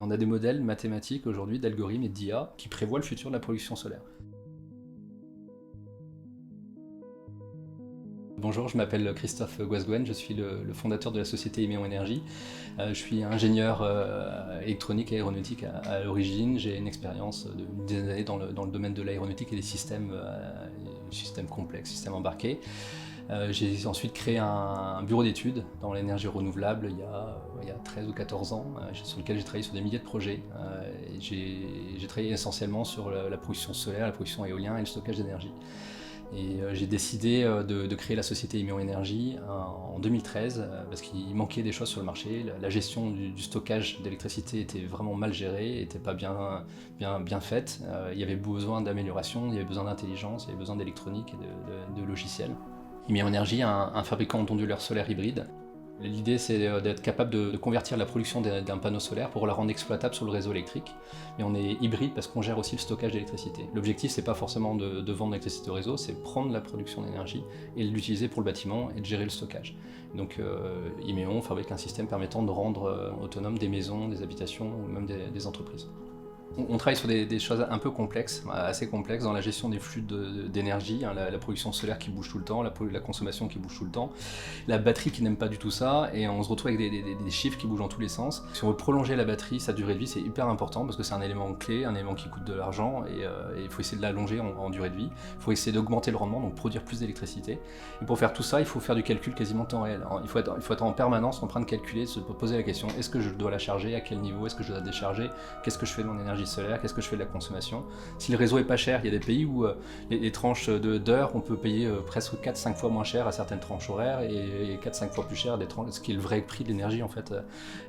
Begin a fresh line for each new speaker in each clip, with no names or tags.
On a des modèles mathématiques aujourd'hui d'algorithmes et d'IA qui prévoient le futur de la production solaire. Bonjour, je m'appelle Christophe Guasguen, je suis le fondateur de la société Imeon Énergie. Je suis ingénieur électronique et aéronautique à l'origine. J'ai une expérience d'une dizaine d'années dans le domaine de l'aéronautique et des systèmes complexes, systèmes embarqués. J'ai ensuite créé un bureau d'études dans l'énergie renouvelable il y a 13 ou 14 ans, sur lequel j'ai travaillé sur des milliers de projets. J'ai travaillé essentiellement sur la production solaire, la production éolienne et le stockage d'énergie. Et j'ai décidé de créer la société Imeon Énergie en 2013 parce qu'il manquait des choses sur le marché. La gestion du stockage d'électricité était vraiment mal gérée, n'était pas bien faite. Il y avait besoin d'amélioration, il y avait besoin d'intelligence, il y avait besoin d'électronique et de logiciels. Imeon Énergie est un fabricant d'onduleurs solaires hybrides. L'idée, c'est d'être capable de convertir la production d'un panneau solaire pour la rendre exploitable sur le réseau électrique. Mais on est hybride parce qu'on gère aussi le stockage d'électricité. L'objectif, c'est pas forcément de vendre l'électricité au réseau, c'est prendre la production d'énergie et l'utiliser pour le bâtiment et de gérer le stockage. Donc Imeon fabrique un système permettant de rendre autonome des maisons, des habitations ou même des entreprises. On travaille sur des choses un peu complexes, assez complexes dans la gestion des flux d'énergie, la production solaire qui bouge tout le temps, la consommation qui bouge tout le temps, la batterie qui n'aime pas du tout ça, et on se retrouve avec des chiffres qui bougent dans tous les sens. Si on veut prolonger la batterie, sa durée de vie, c'est hyper important parce que c'est un élément clé, un élément qui coûte de l'argent, et il faut essayer de l'allonger en durée de vie. Il faut essayer d'augmenter le rendement, donc produire plus d'électricité. Et pour faire tout ça, il faut faire du calcul quasiment temps réel. Il faut être en permanence en train de calculer, de se poser la question, est-ce que je dois la charger, à quel niveau, est-ce que je dois la décharger, qu'est-ce que je fais de mon énergie solaire, qu'est-ce que je fais de la consommation. Si le réseau est pas cher, il y a des pays où les tranches d'heures, on peut payer presque 4-5 fois moins cher à certaines tranches horaires et 4-5 fois plus cher à des tranches, ce qui est le vrai prix de l'énergie en fait.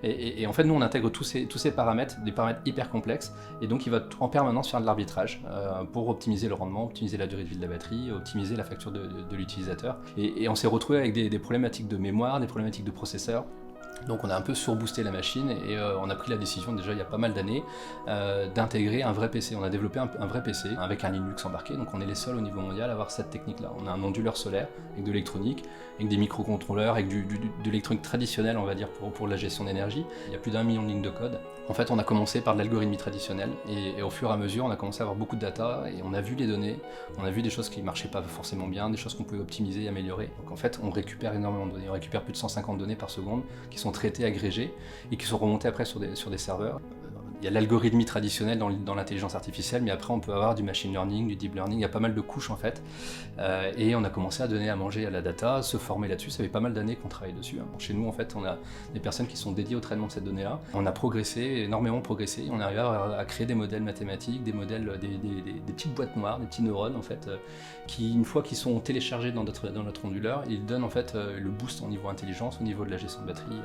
Et en fait, nous on intègre tous ces paramètres, des paramètres hyper complexes, et donc il va en permanence faire de l'arbitrage pour optimiser le rendement, optimiser la durée de vie de la batterie, optimiser la facture de l'utilisateur. Et on s'est retrouvé avec des problématiques de mémoire, des problématiques de processeur. Donc on a un peu surboosté la machine et on a pris la décision déjà il y a pas mal d'années d'intégrer un vrai PC. On a développé un vrai PC avec un Linux embarqué, donc on est les seuls au niveau mondial à avoir cette technique-là. On a un onduleur solaire avec de l'électronique, avec des microcontrôleurs, avec de l'électronique traditionnelle on va dire pour la gestion d'énergie. Il y a plus d'1 million de lignes de code. En fait on a commencé par de l'algorithmie traditionnelle et au fur et à mesure on a commencé à avoir beaucoup de data et on a vu les données, on a vu des choses qui marchaient pas forcément bien, des choses qu'on pouvait optimiser et améliorer. Donc en fait on récupère énormément de données, on récupère plus de 150 données par seconde qui sont traitées, agrégées et qui sont remontées après sur des serveurs. Il y a l'algorithmie traditionnelle dans l'intelligence artificielle, mais après on peut avoir du machine learning, du deep learning, il y a pas mal de couches en fait. Et on a commencé à donner à manger à la data, se former là-dessus, ça fait pas mal d'années qu'on travaille dessus. Chez nous en fait on a des personnes qui sont dédiées au traitement de cette donnée-là. On a progressé, énormément progressé, on arrive à créer des modèles mathématiques, des modèles, des petites boîtes noires, des petits neurones en fait, qui une fois qu'ils sont téléchargés dans notre onduleur, ils donnent en fait le boost au niveau intelligence, au niveau de la gestion de batterie.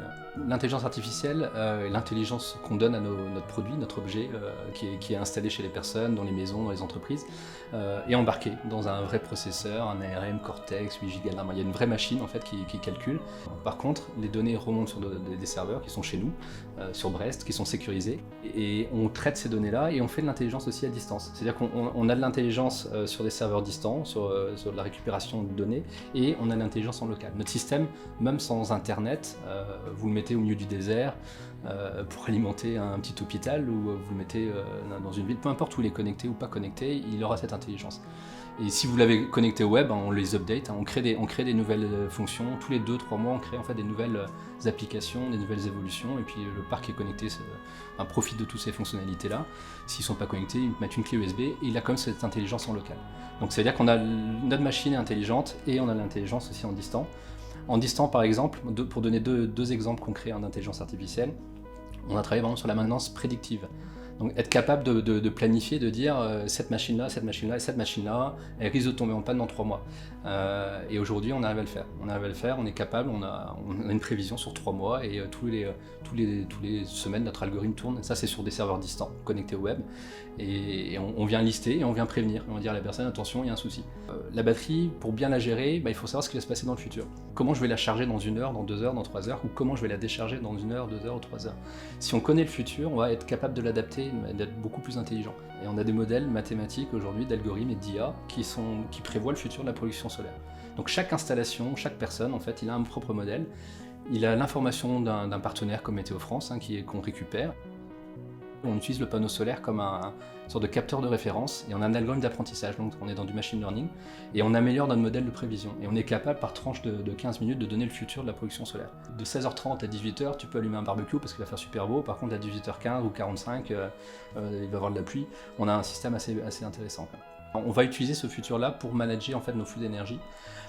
L'intelligence artificielle, l'intelligence qu'on donne à notre produit, notre objet qui est installé chez les personnes, dans les maisons, dans les entreprises, est embarqué dans un vrai processeur, un ARM Cortex, 8 Go de RAM. Il y a une vraie machine en fait qui calcule. Par contre, les données remontent sur des serveurs qui sont chez nous, sur Brest, qui sont sécurisés, et on traite ces données-là et on fait de l'intelligence aussi à distance. C'est-à-dire qu'on a de l'intelligence sur des serveurs distants, sur de la récupération de données, et on a de l'intelligence en local. Notre système, même sans internet, vous le mettez au milieu du désert pour alimenter un petit hôpital, ou vous le mettez dans une ville, peu importe où il est connecté ou pas connecté, il aura cette intelligence. Et si vous l'avez connecté au web, on les update, on crée des nouvelles fonctions, tous les 2-3 mois on crée en fait des nouvelles applications, des nouvelles évolutions, et puis le parc est connecté, profite de toutes ces fonctionnalités-là. S'ils ne sont pas connectés, ils mettent une clé USB, et il a comme cette intelligence en local. Donc ça veut dire qu'on a notre machine est intelligente, et on a l'intelligence aussi en distant. En distant par exemple, pour donner deux exemples concrets d'intelligence artificielle, on a travaillé vraiment sur la maintenance prédictive. Donc être capable de planifier, de dire cette machine-là, cette machine-là et cette machine-là, elle risque de tomber en panne dans 3 mois. Et aujourd'hui, on arrive à le faire. On est capable, on a une prévision sur 3 mois et tous les semaines, notre algorithme tourne. Ça, c'est sur des serveurs distants, connectés au web. Et on vient lister et on vient prévenir. On va dire à la personne, attention, il y a un souci. La batterie, pour bien la gérer, il faut savoir ce qui va se passer dans le futur. Comment je vais la charger dans 1 heure, dans 2 heures, dans 3 heures, ou comment je vais la décharger dans 1 heure, 2 heures ou 3 heures. Si on connaît le futur, on va être capable de l'adapter, d'être beaucoup plus intelligent. Et on a des modèles mathématiques aujourd'hui d'algorithmes et d'IA qui prévoient le futur de la production solaire. Donc chaque installation, chaque personne, en fait, il a un propre modèle. Il a l'information d'un partenaire comme Météo France, qu'on récupère. On utilise le panneau solaire comme une sorte de capteur de référence et on a un algorithme d'apprentissage, donc on est dans du machine learning et on améliore notre modèle de prévision et on est capable par tranche de 15 minutes de donner le futur de la production solaire. De 16h30 à 18h, tu peux allumer un barbecue parce qu'il va faire super beau, par contre à 18h15 ou 45, il va y avoir de la pluie. On a un système assez intéressant. On va utiliser ce futur-là pour manager en fait nos flux d'énergie,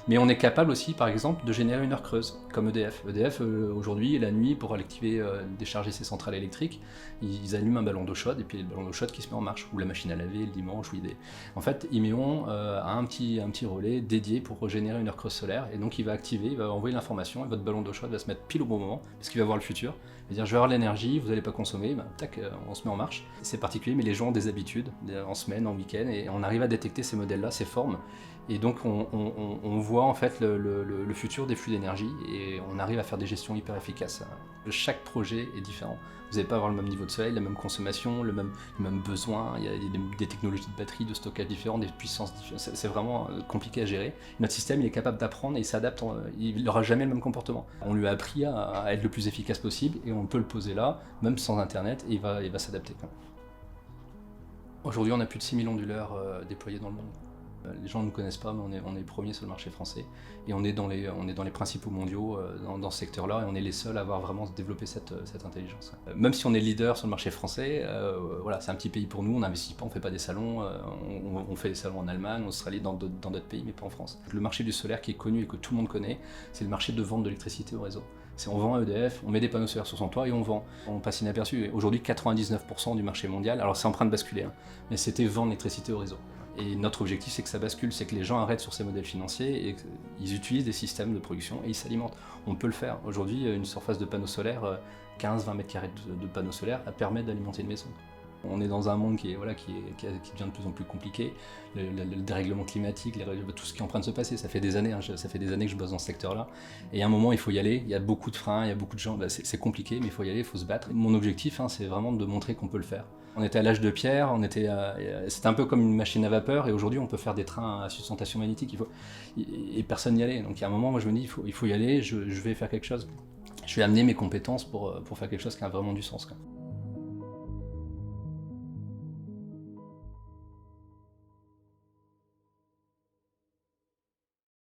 mais on est capable aussi, par exemple, de générer une heure creuse, comme EDF. EDF, aujourd'hui, la nuit, pour activer, décharger ses centrales électriques, ils allument un ballon d'eau chaude, et puis le ballon d'eau chaude qui se met en marche, ou la machine à laver le dimanche, En fait, Imeon a un petit relais dédié pour régénérer une heure creuse solaire, et donc il va activer, il va envoyer l'information, et votre ballon d'eau chaude va se mettre pile au bon moment, parce qu'il va voir le futur. Il va dire, je vais avoir l'énergie, vous n'allez pas consommer, tac, on se met en marche. C'est particulier, mais les gens ont des habitudes, en semaine, en week-end, et on arrive à détecter ces modèles-là, ces formes, et donc on voit en fait le futur des flux d'énergie, et on arrive à faire des gestions hyper efficaces. Chaque projet est différent. Vous n'allez pas avoir le même niveau de soleil, la même consommation, le même besoin, il y a des technologies de batterie, de stockage différentes, des puissances différentes, c'est vraiment compliqué à gérer. Notre système il est capable d'apprendre et il s'adapte, il n'aura jamais le même comportement. On lui a appris à être le plus efficace possible et on peut le poser là, même sans internet, et il va s'adapter. Aujourd'hui on a plus de 6 millions d'huileurs déployés dans le monde. Les gens ne nous connaissent pas, mais on est premiers sur le marché français et on est dans les principaux mondiaux dans ce secteur-là et on est les seuls à avoir vraiment développé cette intelligence. Même si on est leader sur le marché français, voilà, c'est un petit pays pour nous, on n'investit pas, on ne fait pas des salons, on fait des salons en Allemagne, en Australie, dans d'autres pays, mais pas en France. Le marché du solaire qui est connu et que tout le monde connaît, c'est le marché de vente de l'électricité au réseau. On vend à EDF, on met des panneaux solaires sur son toit et on vend. On passe inaperçu. Aujourd'hui, 99% du marché mondial, alors c'est en train de basculer, hein, mais c'était vendre l'électricité au réseau. Et notre objectif, c'est que ça bascule, c'est que les gens arrêtent sur ces modèles financiers et qu'ils utilisent des systèmes de production et ils s'alimentent. On peut le faire. Aujourd'hui, une surface de panneaux solaires, 15-20 mètres carrés de panneaux solaires, permet d'alimenter une maison. On est dans un monde qui devient de plus en plus compliqué. Le dérèglement climatique, tout ce qui est en train de se passer, ça fait des années, ça fait des années que je bosse dans ce secteur-là. Et à un moment, il faut y aller. Il y a beaucoup de freins, il y a beaucoup de gens. C'est compliqué, mais il faut y aller, il faut se battre. Mon objectif, c'est vraiment de montrer qu'on peut le faire. On était à l'âge de pierre, c'était un peu comme une machine à vapeur, et aujourd'hui, on peut faire des trains à sustentation magnétique. Et personne n'y allait. Donc, il y a un moment, moi, je me dis, il faut y aller. Je vais faire quelque chose. Je vais amener mes compétences pour faire quelque chose qui a vraiment du sens, quoi.